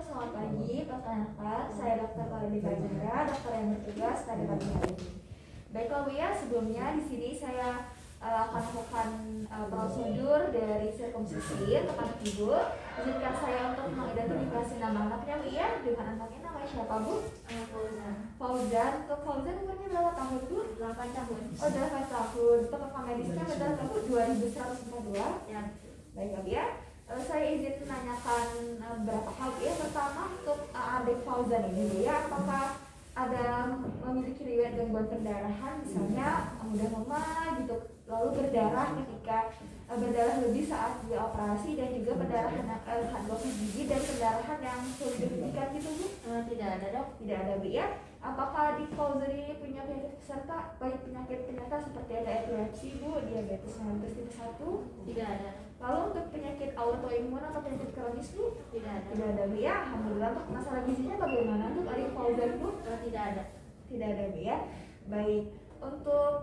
selamat pagi, perkenalkan saya Dr. Paladika Jara, dokter yang bertugas pada pagi hari ini. Baiklah Bu ya, sebelumnya di sini saya akan melakukan prosedur dari sirkumsisi untuk anak ibu. Izinkan saya untuk mengidentifikasi nama anaknya Bu ya. Dengan anaknya namanya siapa Bu? Fauzan. Fauzan. Untuk Fauzan umurnya berapa tahun Bu? 8 tahun. Oh, 8 tahun. Untuk rekam medisnya benar Bu 2142. Ya. Baiklah Bu ya. Saya izin menanyakan beberapa hal ya. Pertama untuk adik Fauzan ini Bu ya, apakah ada memiliki riwayat gangguan perdarahan, misalnya mudah lemah gitu, lalu berdarah ketika berdarah lebih saat dia operasi, dan juga pendarahan saat gosok gigi dan pendarahan yang sulit dihentikan gitu Bu? Tidak ada Dok. Tidak ada Bu ya. Apakah adik Fauzan ini punya penyakit peserta, baik penyakit penyerta seperti ada epilepsi Bu, diabetes mellitus tipe 1? Tidak ada. Lalu untuk penyakit autoimun atau penyakit kronis Bu? Tidak ada. Tidak ada Bu ya. Alhamdulillah. Untuk masalah gizinya bagaimana untuk adik Fauzan Bu? Tidak ada. Tidak ada Bu ya. Baik. Untuk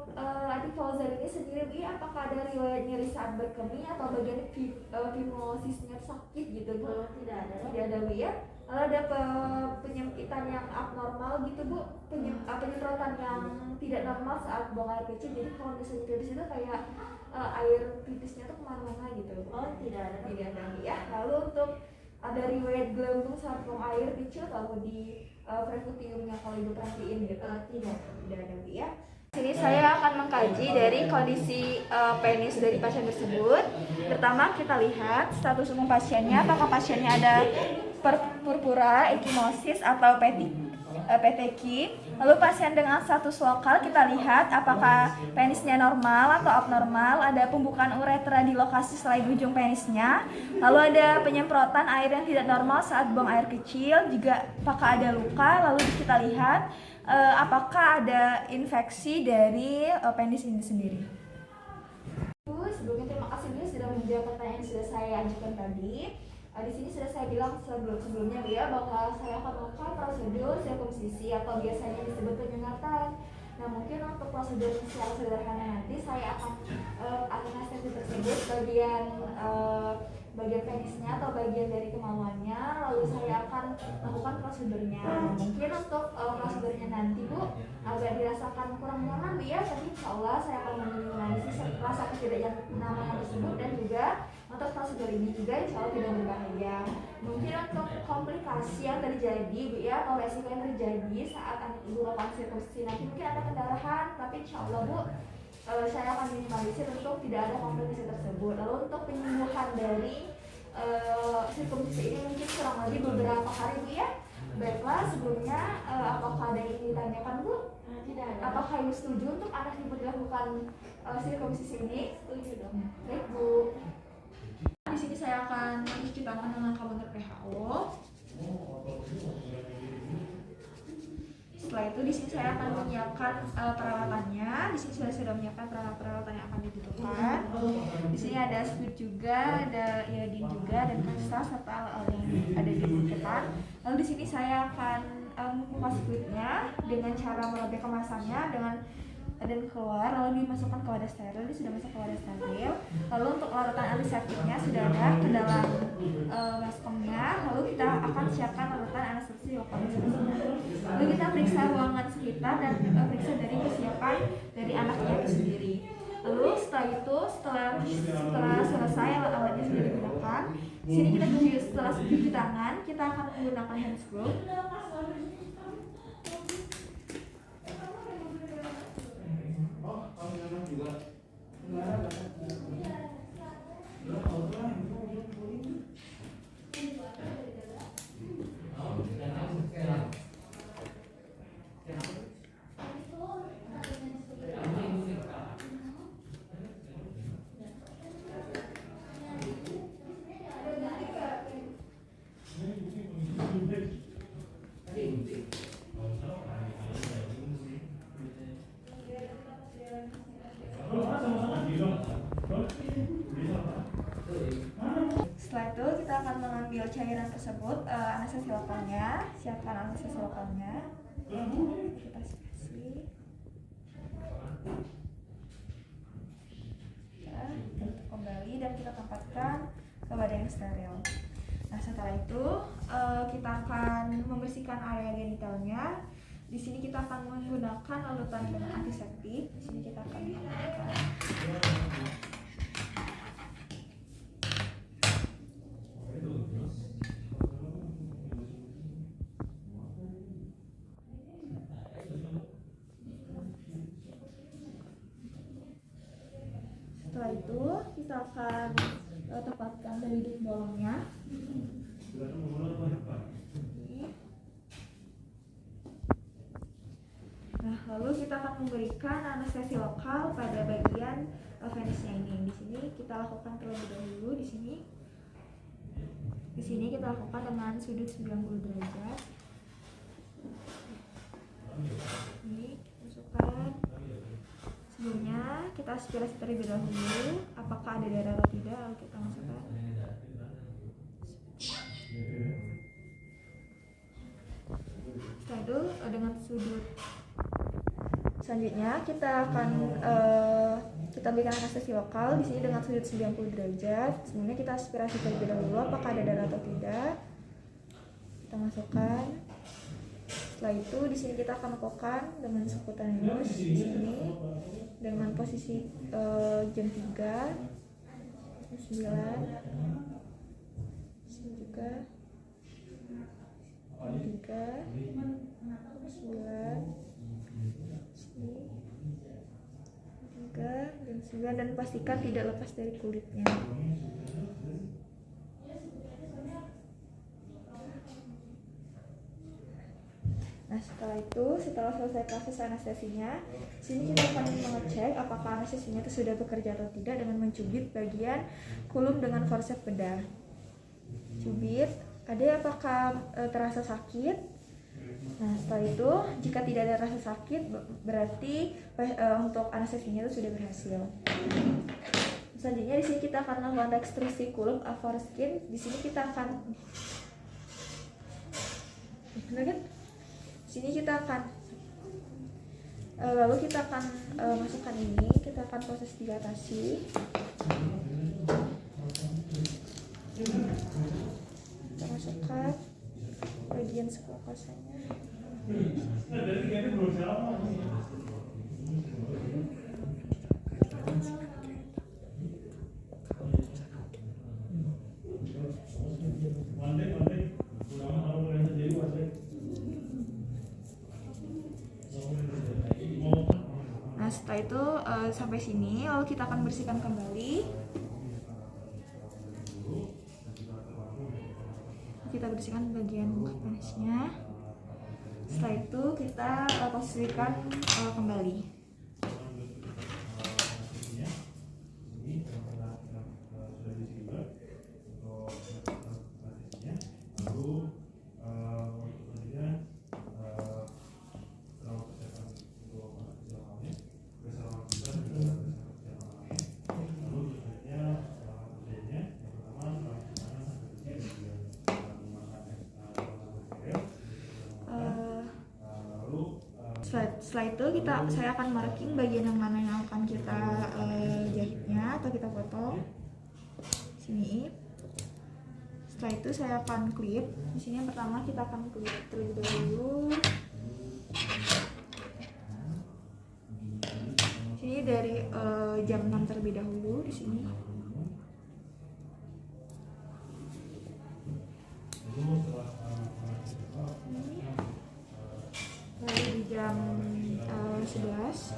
adik Fauzan ini sendiri Bu ya, apakah ada riwayat nyeri saat berkemih atau bagian fimosisnya sakit gitu Bu? Tidak ada Dok. Tidak ada Bu ya. Lalu ada penyempitan yang abnormal gitu Bu, penyemprotan yang tidak normal saat buang air kecil. Jadi kalau misalnya pipis itu kayak air pipisnya tuh kemana-mana gitu. Tidak ada. Tidak ada Bu ya. Lalu untuk ada riwayat gelembung saat buang air kecil atau di percutiumnya kalau Ibu perhatiin gitu? Tidak ada Bu ya. Sini saya akan mengkaji dari kondisi penis dari pasien tersebut. Pertama kita lihat status umum pasiennya, apakah pasiennya ada purpura, ekimosis atau PTQ. Lalu pasien dengan status lokal kita lihat apakah penisnya normal atau abnormal, ada pembukaan uretra di lokasi selain ujung penisnya. Lalu ada penyemprotan air yang tidak normal saat buang air kecil, juga apakah ada luka. Lalu kita lihat apakah ada infeksi dari penis ini sendiri. Sebelumnya terima kasih Bu sudah menjawab pertanyaan yang sudah saya ajukan tadi. Di sini sudah saya bilang sebelumnya Bu ya, bahwa saya akan melakukan prosedur sirkumsisi atau biasanya disebut penyengatan. Nah, mungkin untuk prosedur secara sederhana nanti saya akan anestesi tersebut bagian penisnya atau bagian dari kemaluannya, lalu saya akan lakukan prosedurnya. Mungkin untuk prosedurnya nanti Bu agak dirasakan kurang nyaman Bu ya, tapi insya Allah saya akan meminimalisir rasa ketidaknyamanan tersebut, dan juga untuk prosedur ini juga insya Allah tidak berbahaya. Mungkin untuk komplikasi yang terjadi Bu ya, atau resiko yang terjadi saat anak ibu melakukan sirkumsisi nanti mungkin ada pendarahan, tapi insya Allah Bu saya akan minimalisir untuk tidak ada komplikasi tersebut. Lalu untuk penyembuhan dari sirkumsisi ini mungkin kurang lebih beberapa hari Bu ya. Baiklah, sebelumnya apakah ada yang ditanyakan Bu? Tidak ada. Apakah Ibu setuju untuk anak ibu dilakukan sirkumsisi ini? Setuju Dok. Baik Bu. Di sini saya akan mencuci tangan dengan kalender WHO. Setelah itu di sini saya akan menyiapkan peralatannya. Di sini sudah menyiapkan peralatan yang akan dibutuhkan. Di sini ada split juga, ada iodin juga, dan kristal serta alat-alat yang ada dibutuhkan. Lalu di sini saya akan membuka splitnya dengan cara merobek kemasannya dan keluar, lalu dimasukkan ke wadah steril. Ini sudah masuk ke wadah steril. Lalu untuk larutan antiseptiknya sudah ada ke dalam baskomnya. Lalu kita akan siapkan larutan anestesi lokal. Lalu kita periksa ruangan sekitar dan periksa dari kesiapan dari anaknya itu sendiri. Lalu setelah selesai alat-alatnya sudah digunakan, di sini kita setelah cuci tangan kita akan menggunakan hand scrub. Setelah itu kita akan mengambil cairan tersebut, anestesi lokalnya, siapkan anestesi lokalnya. Kita kasih. Kita tutup kembali dan kita tempatkan ke wadah yang steril. Nah, setelah itu kita akan membersihkan area genitalnya. Di sini kita akan menggunakan larutan dengan antiseptik. Di sini kita akan menggunakan setelah itu kita akan tempatkan dari duduk bolongnya. Nah, lalu kita akan memberikan anestesi lokal pada bagian penisnya ini. Di sini kita lakukan terlebih dahulu di sini. Di sini kita lakukan dengan sudut 90 derajat. Ini masukkan. Sebelumnya kita aspirasi terlebih dahulu apakah ada darah atau tidak, lalu kita masukkan. Setelah itu dengan sudut selanjutnya kita akan kita berikan anestesi lokal di sini dengan sudut 90 derajat. Sebelumnya kita aspirasi terlebih dahulu apakah ada darah atau tidak. Kita masukkan. Setelah itu di sini kita akan lakukan dengan subcutaneous di sini dengan posisi jam 3, 9, sini juga jam 3, 9, sini 3 dan 9, dan pastikan tidak lepas dari kulitnya. Nah, setelah selesai proses anestesinya, sini kita akan mengecek apakah anestesinya itu sudah bekerja atau tidak dengan mencubit bagian kulum dengan forceps bedah. Cubit, ada apakah terasa sakit? Nah, setelah itu jika tidak ada rasa sakit berarti untuk anestesinya itu sudah berhasil. Selanjutnya di sini kita akan melakukan ekstrusi kulum over skin. Di sini kita akan sini kita akan lalu kita akan masukkan ini, kita akan proses dilatasi. Kita masukkan bagian sekokosanya. Nah, setelah itu sampai sini, lalu kita akan bersihkan kembali. Kita bersihkan bagian penisnya. Setelah itu kita posisikan kembali. Setelah itu saya akan marking bagian yang mana yang akan kita jahitnya atau kita potong. Sini. Setelah itu saya akan klip. Di sini yang pertama kita akan klip terlebih dahulu. Sini dari jam 6 terlebih dahulu di sini. Lalu di jam 11.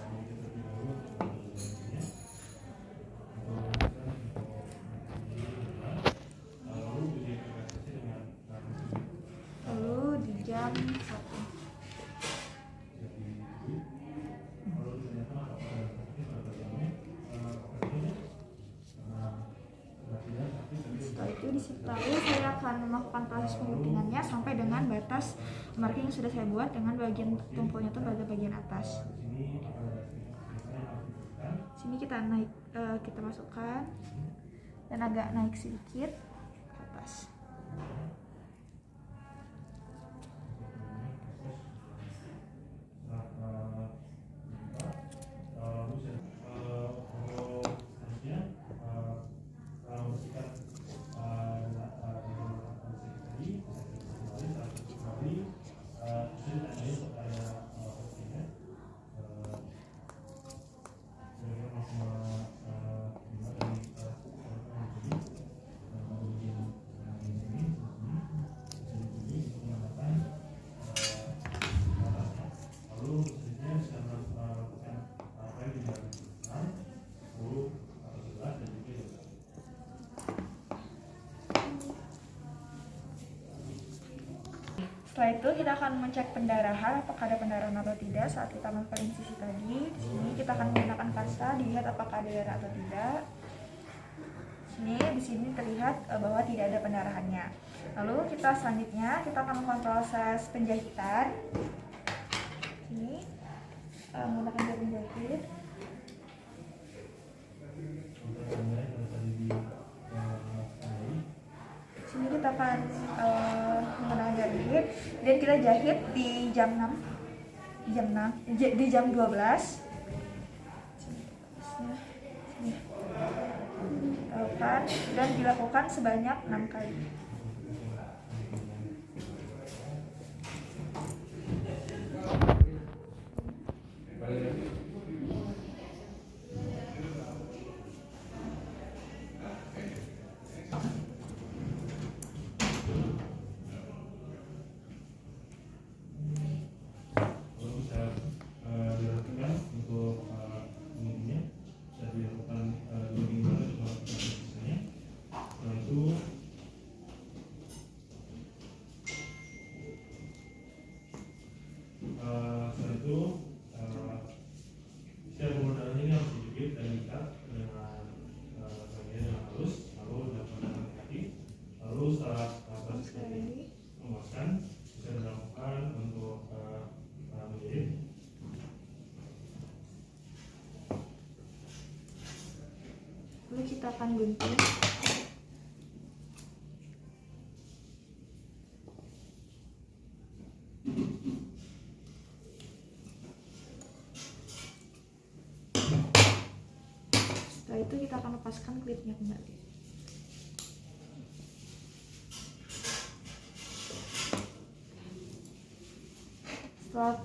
Lalu di jam 1. Lalu saya akan melakukan proses pengguntingannya sampai dengan batas marking yang sudah saya buat dengan bagian tumpulnya itu pada bagian atas. Sini kita naik, kita masukkan dan agak naik sedikit ke atas. Setelah itu kita akan mencek pendarahan, apakah ada pendarahan atau tidak saat kita melakukan insisi tadi. Di sini kita akan menggunakan pasta, dilihat apakah ada darah atau tidak. Di sini terlihat bahwa tidak ada pendarahannya. Lalu kita selanjutnya kita akan melakukan proses penjahitan. Ini menggunakan jarum jahit. Sini kita akan menggunakan jarum jahit dan kita jahit di jam 6, di jam 12. Sini. Lakukan dan dilakukan sebanyak 6 kali. Lalu kita akan gunting. Setelah itu kita akan lepaskan klipnya kembali. Setelah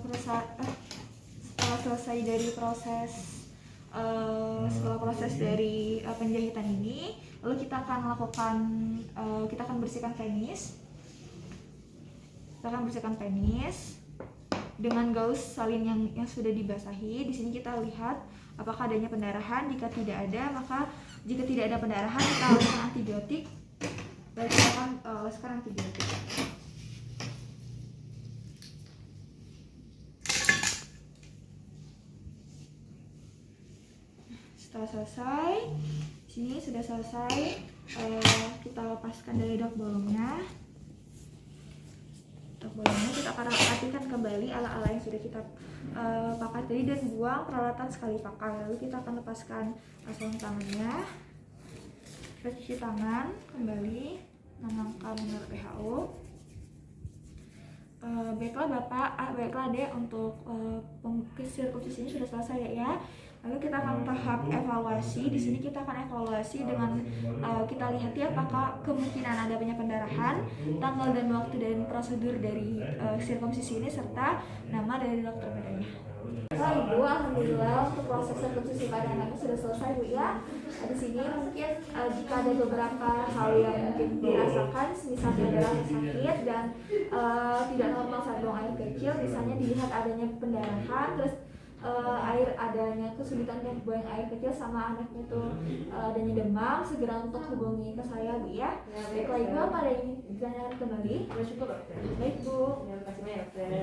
selesai dari proses penjahitan ini, lalu kita akan bersihkan penis. Kita akan bersihkan penis dengan gauze salin yang sudah dibasahi. Di sini kita lihat apakah adanya pendarahan. Jika tidak ada, jika tidak ada pendarahan, kita oleskan antibiotik. Baik, kita akan oleskan antibiotik. Setelah selesai, sini sudah selesai, kita lepaskan dari dok bolongnya. Kita akan rapikan kembali ala-ala yang sudah kita pakai tadi dan buang peralatan sekali pakai. Lalu kita akan lepaskan sarung tangannya. Kita cuci tangan kembali 6 langkah menurut WHO. Baiklah Dek, untuk sirkumsisi ini sudah selesai ya. Lalu kita akan tahap evaluasi. Di sini kita akan evaluasi dengan kita lihat ya apakah kemungkinan adanya pendarahan, tanggal dan waktu dan prosedur dari sirkumsisi ini serta nama dari dokter bedanya. Ibu, alhamdulillah untuk proses sirkumsisi pada anaknya sudah selesai Bu ya. Di sini mungkin jika ada beberapa hal yang mungkin dirasakan, misalnya ada rasa sakit dan tidak normal saat buang air kecil, misalnya dilihat adanya pendarahan, terus adanya kesulitan untuk buang air kecil sama anaknya tuh adanya demam, segera untuk hubungi ke saya Bu ya. Baiklah Ibu, apa ada yang ditanyakan kembali? Syukur dokter. Baik Bu. Terima kasih banyak dokter.